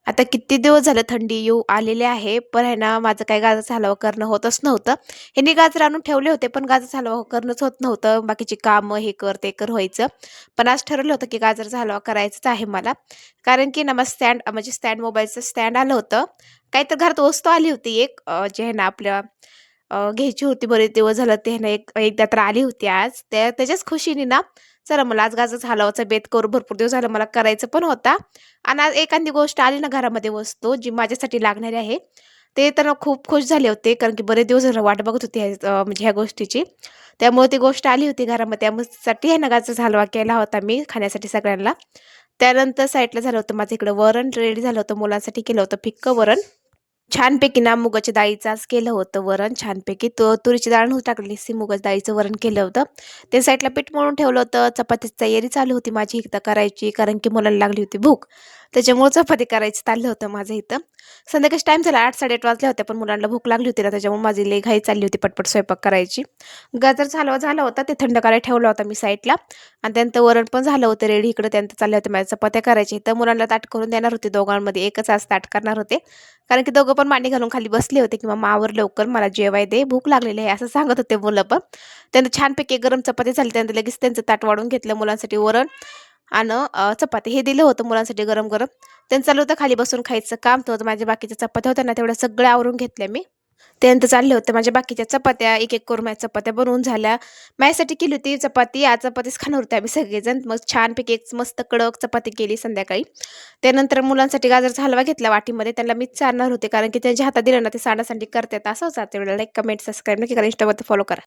आता किती दिवस झालं थंडी येऊ आलेली आहे, पण आहे ना माझं काही गाजराचा हलवा करणं होतच नव्हतं. ह्यांनी गाजर आणून ठेवले होते, पण गाजराचा हलवा करणंच होत नव्हतं. बाकीची कामं हे कर, ते कर व्हायचं. पण आज ठरवलं होतं, की गाजराचा हलवा करायचाच आहे मला. कारण की ना मग स्टँड म्हणजे स्टँड मोबाईलचं स्टँड आलं होतं. काहीतरी घरात वस्तू आली होती एक जे आहे ना आपल्या घ्यायची होती बरेच दिवस झालं ते ना एकदा तर आली होती आज. त्याच्याच खुशीने ना, चला मला आज गाजराचा हलवाचा बेत करू. भरपूर दिवस झालं मला करायचं पण होता. आणि आज एखादी गोष्ट आली ना घरामध्ये वस्तू जी माझ्यासाठी लागणारी आहे, ते तर खूप खुश झाले होते. कारण की बरेच दिवस झालं वाट बघत होते म्हणजे ह्या गोष्टीची. त्यामुळे ती गोष्ट आली होती घरामध्ये. त्यामुळे आहे ना गाजराचा हलवा केला होता मी खाण्यासाठी सगळ्यांना. त्यानंतर साईडला झालं होतं माझं इकडं वरण रेडी झालं होतं. मुलांसाठी केलं होतं फिक्कं वरण. छानपैकी ना मुगाच्या डाळीचं आज केलं होतं वरण छानपैकी. तुरीची डाळ नव्हती टाकलेली, मुगाच्या डाळीचं वरण केलं होतं. ते साईडला पीठ मळून ठेवलं होतं. चपातीची तयारी चालू होती माझी इथं करायची, कारण की मुलाला लागली होती भूक. त्याच्यामुळे चपाती करायचं चाललं होतं माझं इथं. संध्याकाळचा टाईम झाला 8:00-8:30 वाजले होते, पण मुलांना भूक लागली होती ना, त्याच्यामुळे माझी लई घाई चालली होती पटपट स्वयंपाक करायची. गाजरचा हलवा झाला होता, ते थंड करायला ठेवला होता मी साईडला. आणि त्यानंतर वरण पण झालं होतं रेडी. इकडं त्यानंतर चालल्या होत्या माझ्या चपात्या करायच्या. तर मुलांना ताट करून देणार होते दोघांमध्ये. एकच आज ताट करणार होते. कारण की दोघं पण मांडी घालून खाली बसले होते, की "मम्मा आवर लवकर, मला जेवाय दे, भूक लागलेली आहे," असं सांगत होते मुलं पण. त्यानंतर छानपैकी गरम चपाती झाली. त्यानंतर लगेच त्यांचं ताट वाढून घेतलं मुलांसाठी वरण आणि चपाती हे दिलं होतं मुलांसाठी गरम-गरम. त्यांचं चालू होतं खाली बसून खायचं काम. तर माझ्या बाकीच्या चपात्या होत्या ना, तेवढ्या सगळ्या आवरून घेतल्या मी. त्यानंतर चालले होते माझ्या बाकीच्या चपात्या, एक-एक करून माझ्या चपात्या बनवून झाल्या. माझ्यासाठी केली होती चपाती, आज चपातीच खाणार होते आम्ही सगळेजण. मग छानपैकी एक मस्त कडक चपाती केली संध्याकाळी. त्यानंतर मुलांसाठी गाजरचा हलवा घेतला वाटीमध्ये. त्यांना मीच चारणार होते, कारण की त्यांच्या हातात दिलं ना, ते सांडासांडी करतात. असं होतं. तेवढं लाईक, कमेंट, सबस्क्राईब नक्की करा. Instaवरती फॉलो करा.